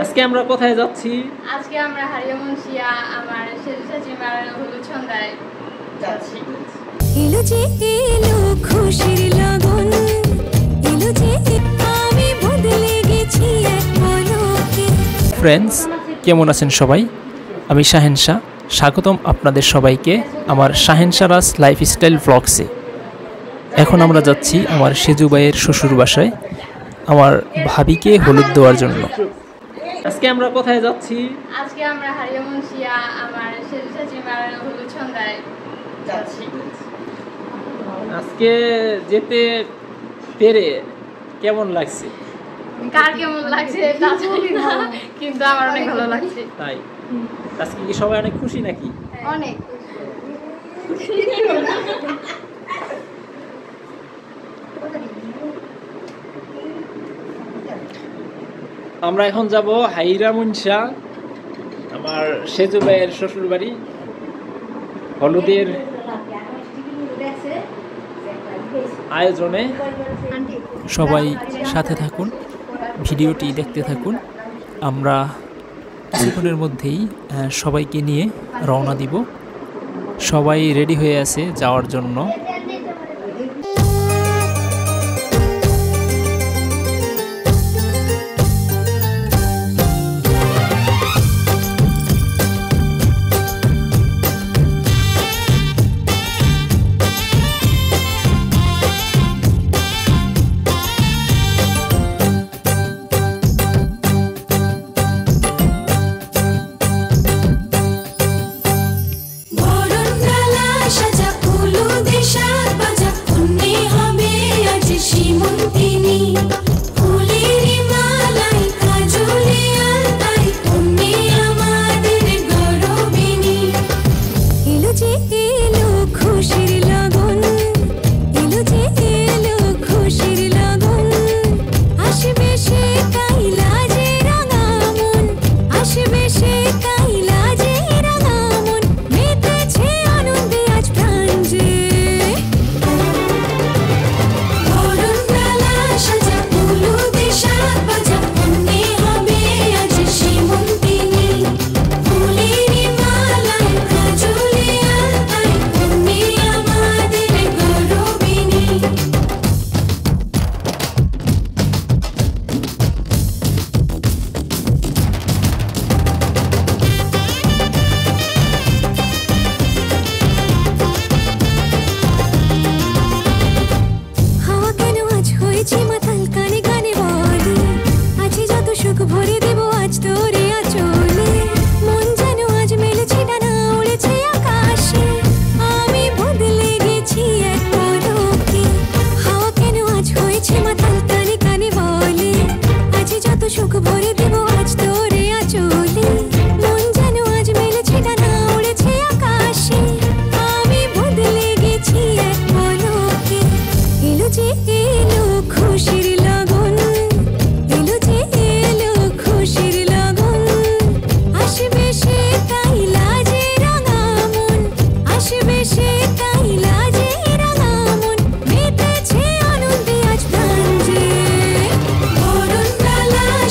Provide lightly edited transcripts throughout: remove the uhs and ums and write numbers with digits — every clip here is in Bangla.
আজকে আমরা কোথায় যাচ্ছি? আজকে আমরা হারিয়া মুন্সিয়া আমার সেজু চাচিমার হলুদ সন্ধ্যায় যাচ্ছি। এলো যে এলো খুশির লগন, এলো যে আমি বদলে গেছি এক পলকে। ফ্রেন্ডস, কেমন আছেন সবাই? আমি শাহেন শাহ, স্বাগতম আপনাদের সবাইকে আমার শাহেন শাহরাজ লাইফস্টাইল ব্লগসে। এখন আমরা যাচ্ছি আমার সেজু ভাইয়ের শ্বশুর বাসায় আমার ভাবিকে হলুদ দেওয়ার জন্য। আজকে আমরা কোথায় যাচ্ছি? আজকে আমরা হারিয়া মুন্সিয়া আমার সেজু চাচিমার হলুদ সন্ধ্যায় যাচ্ছি। আজকে যেতে পেরে কেমন লাগছে? কার কেমন লাগছে তা জানি না, কিন্তু আমার অনেক ভালো লাগছে। তাই আজকে কি সবাই অনেক খুশি নাকি? অনেক আমরা এখন যাব হাইরা মুন্সা আমার সেজু ভাইয়ের শ্বশুর বাড়ি। হলুদের আয়োজনে সবাই সাথে থাকুন, ভিডিওটি দেখতে থাকুন। আমরা কিছুক্ষণের মধ্যেই সবাইকে নিয়ে রওনা দিব। সবাই রেডি হয়ে আছে যাওয়ার জন্য।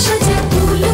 সাজা ফুল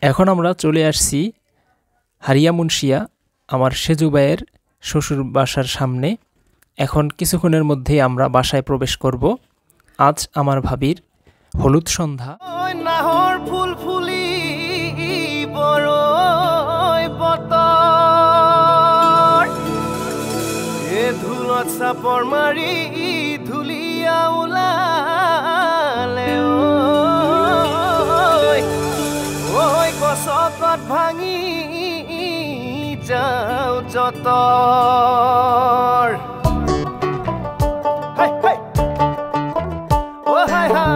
এখন আমরা চলে আসছি হারিয়া মুন্সিয়া আমার সেজু ভাইয়ের শ্বশুর বাসার সামনে। এখন কিছুক্ষণের মধ্যেই আমরা বাসায় প্রবেশ করব। আজ আমার ভাবির হলুদ সন্ধ্যা। নাহৰ ফুল ফুলি বৰৈ বতৰ এ ধুলত চাপৰ মাৰি ধুলিয়া ওলালে ঐ গছকত ভাঙি যাওঁ যতৰ হাই হাই ও হাই হাই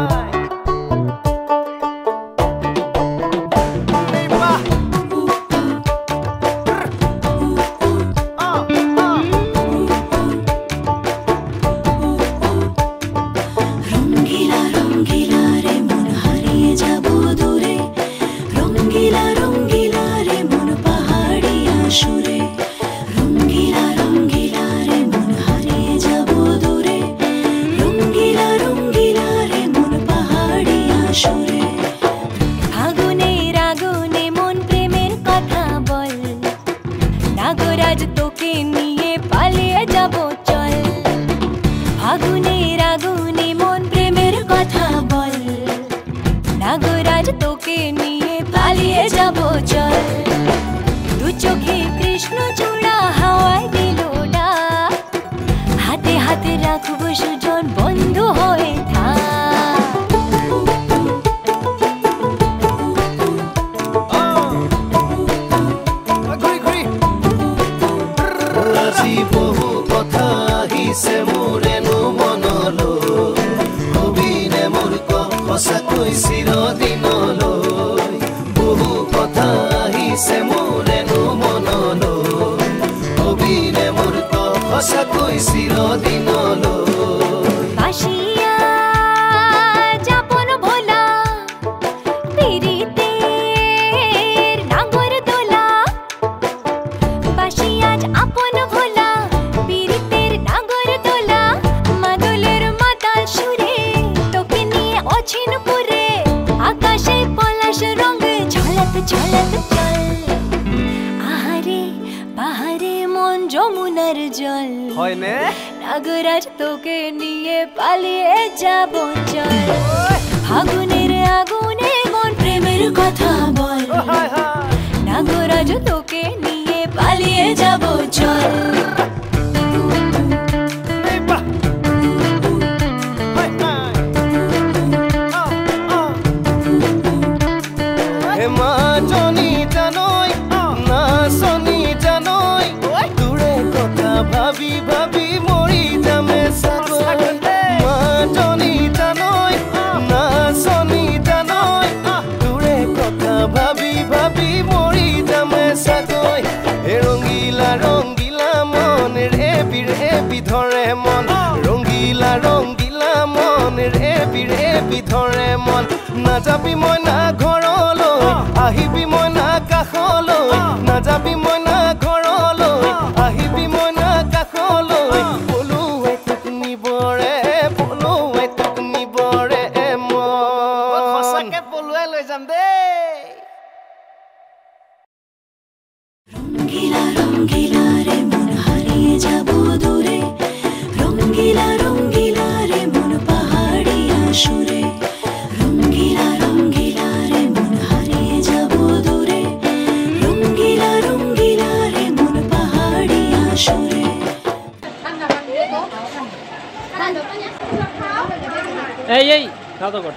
নাগরাজ তোকে নিয়ে পালিয়ে যাব চল ফাগুনের আগুনে মন প্রেমের কথা বল নাগরাজ তোকে নিয়ে পালিয়ে যাব চল ভাবি ভাবি মৰি যামে চাগৈ মাজনী জানৈ নাচনী জানৈ তোৰে কথা ভাবি ভাবি মৰি যামে চাগৈ হে ৰঙিলা ৰঙিলা মন ৰেবি ৰেবি ধৰে মন ৰঙিলা ৰঙিলা মন ৰেবি ৰেবি ধৰে মন নাযাবি মই না ঘৰলৈ আহিবি মই না কাষলৈ নাযাবি মই না ঘৰলৈ আহিবি মই না কাষলৈ পলুৱাই তোক নিবৰে পলুৱাই তোক নিবৰে মন সঁচাকে পলুৱাই লৈ যাম দেই রঙ্গিলা রঙ্গিলা রে মন হারিয়ে যাব দূরে রঙ্গিলা রঙ্গিলা রে মন পাহাড়িয়া সুরে রঙ্গিলা রঙ্গিলা রে মন হারিয়ে যাব দূরে রঙ্গিলা রঙ্গিলা রে মন পাহাড়িয়া সুরে এই এই খাওয়া দাওয়া কর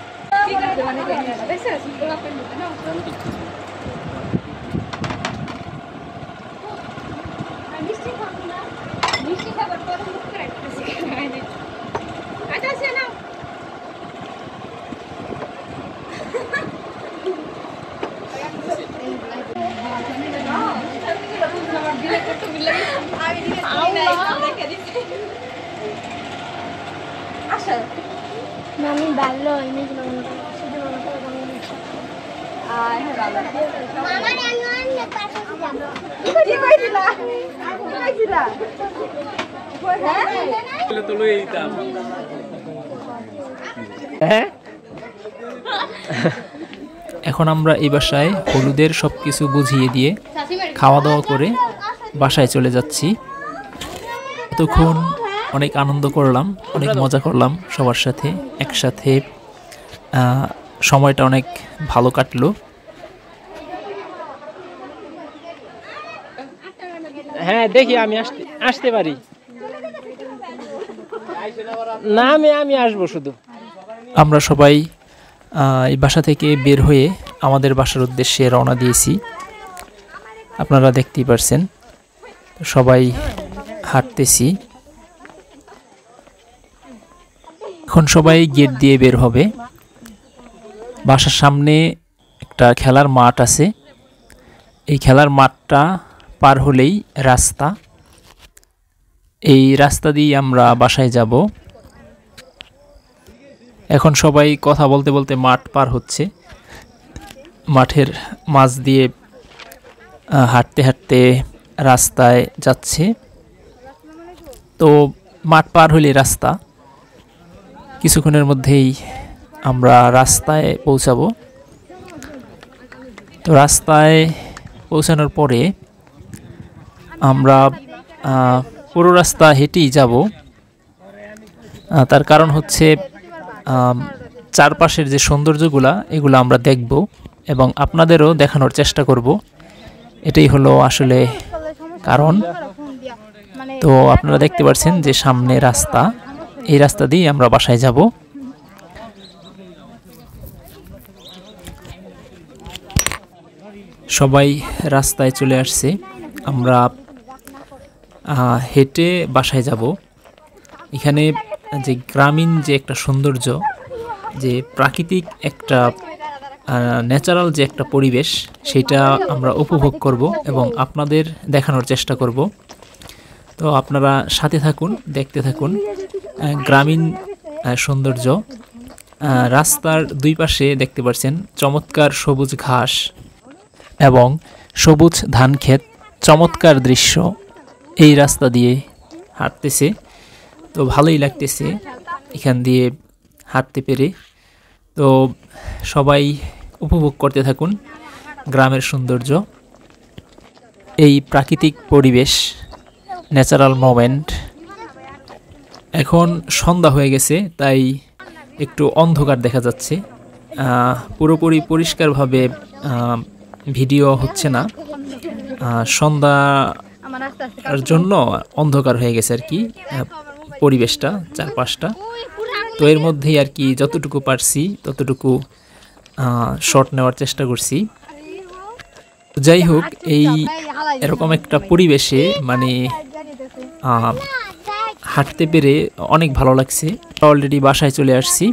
Mami ballo ini cuma sudah mama jangan lepas এখন আমরা এই বাসায় হলুদের সব কিছু বুঝিয়ে দিয়ে খাওয়া দাওয়া করে বাসায় চলে যাচ্ছি। এতক্ষণ অনেক আনন্দ করলাম, অনেক মজা করলাম সবার সাথে একসাথে, সময়টা অনেক ভালো কাটলো। হ্যাঁ দেখি আমি আসতে পারি না, আমি আসবো শুধু। আমরা সবাই এই বাসা থেকে বের হয়ে আমাদের বাসার উদ্দেশ্যে রওনা দিয়েছি। আপনারা দেখতেই পারছেন সবাই হাঁটতেছি। এখন সবাই গেট দিয়ে বের হবে। বাসার সামনে একটা খেলার মাঠ আছে, এই খেলার মাঠটা পার হলেই রাস্তা, এই রাস্তা দিয়ে আমরা বাসায় যাব। এখন সবাই কথা বলতে বলতে মাঠ পার হচ্ছে, মাঠের মাঝ দিয়ে হাঁটতে হাঁটতে রাস্তায় যাচ্ছে। তো মাঠ পার হলে রাস্তা, কিছুক্ষণের মধ্যেই আমরা রাস্তায় পৌঁছাবো। তো রাস্তায় পৌঁছানোর পরে আমরা পুরো রাস্তা হেঁটেই যাব। তার কারণ হচ্ছে চারপাশের যে সৌন্দর্যগুলা এগুলো আমরা দেখব এবং আপনাদেরও দেখানোর চেষ্টা করব, এটাই হলো আসলে কারণ। তো আপনারা দেখতে পাচ্ছেন যে সামনে রাস্তা, এই রাস্তা দিয়ে আমরা বাসায় যাব। সবাই রাস্তায় চলে আসছে, আমরা হেঁটে বাসায় যাব। এখানে যে গ্রামীণ যে একটা সৌন্দর্য, যে প্রাকৃতিক একটা ন্যাচারাল যে একটা পরিবেশ, সেটা আমরা উপভোগ করব এবং আপনাদের দেখানোর চেষ্টা করব। তো আপনারা সাথে থাকুন, দেখতে থাকুন গ্রামীণ সৌন্দর্য। রাস্তার দুই পাশে দেখতে পাচ্ছেন চমৎকার সবুজ ঘাস এবং সবুজ ধান ক্ষেত, চমৎকার দৃশ্য। এই রাস্তা দিয়ে হাঁটতেছে, তো ভালোই লাগতেছে এখান দিয়ে হাঁটতে পেরে। তো সবাই উপভোগ করতে থাকুন গ্রামের সৌন্দর্য, এই প্রাকৃতিক পরিবেশ, ন্যাচারাল মোমেন্ট। এখন সন্ধ্যা হয়ে গেছে, তাই একটু অন্ধকার দেখা যাচ্ছে, পুরোপুরি পরিষ্কারভাবে ভিডিও হচ্ছে না, সন্ধ্যার জন্য অন্ধকার হয়ে গেছে আর কি পরিবেশটা, চারপাশটা। তো এর মধ্যেই আর কি যতটুকু পারছি ততটুকু শট নেওয়ার চেষ্টা করছি। যাই হোক, এই এরকম একটা পরিবেশে মানে হাঁটতে পেরে অনেক ভালো লাগছে। অলরেডি বাসায় চলে আসছি।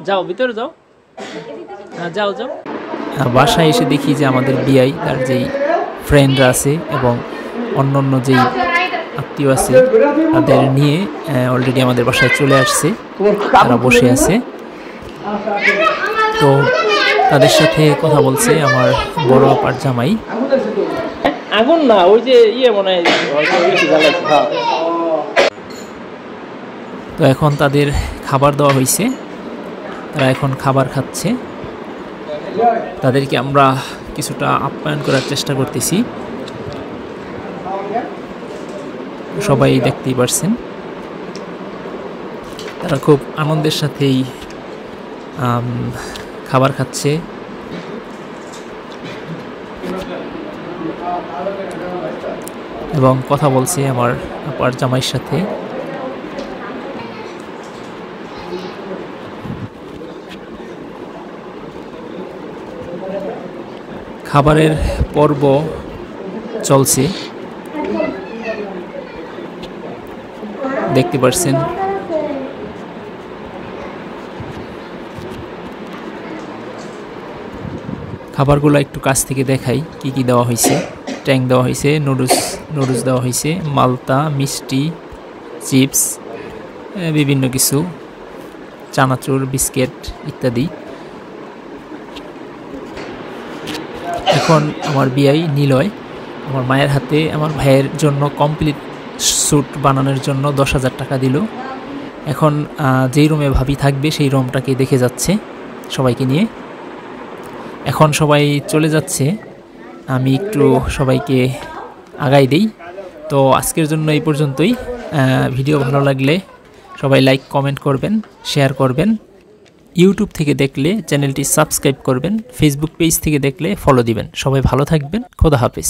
যাও ভিতরে যাও, যাও যাও। বাসায় এসে দেখি যে আমাদের বিআই, তার যেই ফ্রেন্ডরা আছে এবং অন্যান্য যেই আত্মীয় আছে তাদের নিয়ে অলরেডি আমাদের বাসায় চলে আসছে, তারা বসে আছে। তো তাদের সাথে কথা বলছে আমার বড় আপার জামাই। আগুন না, ওই যে মনে হয়। তো এখন তাদের খাবার দেওয়া হয়েছে, তারা এখন খাবার খাচ্ছে। তাদেরকে আমরা কিছুটা আপ্যায়ন করার চেষ্টা করতেছি, সবাই দেখতেই পারছেন। তারা খুব আনন্দের সাথেই খাবার খাচ্ছে। এবং কথা বলছে আমার আপার জামাইয়ের সাথে। খাবারের পর্ব চলছে, দেখতে পাচ্ছেন। খাবারগুলো একটু কাছ থেকে দেখাই কি কি দেওয়া হয়েছে। ট্যাং দেওয়া হয়েছে, নুডলস দেওয়া হয়েছে, মালতা, মিষ্টি, চিপস, বিভিন্ন কিছু, চানাচুর, বিস্কিট ইত্যাদি। এখন আমার বিআই নিলয় আমার মায়ের হাতে আমার ভাইয়ের জন্য কমপ্লিট স্যুট বানানোর জন্য 10,000 টাকা দিল। এখন যেই রুমে ভাবি থাকবে সেই রুমটাকে দেখে যাচ্ছে সবাইকে নিয়ে। এখন সবাই চলে যাচ্ছে, আমি একটু সবাইকে আগাই দেই। তো আজকের জন্য এই পর্যন্তই। ভিডিও ভালো লাগলে সবাই লাইক কমেন্ট করবেন, শেয়ার করবেন। ইউটিউব থেকে দেখলে চ্যানেলটি সাবস্ক্রাইব করবেন, ফেসবুক পেজ থেকে দেখলে ফলো দিবেন। সবাই ভালো থাকবেন, খোদা হাফেজ।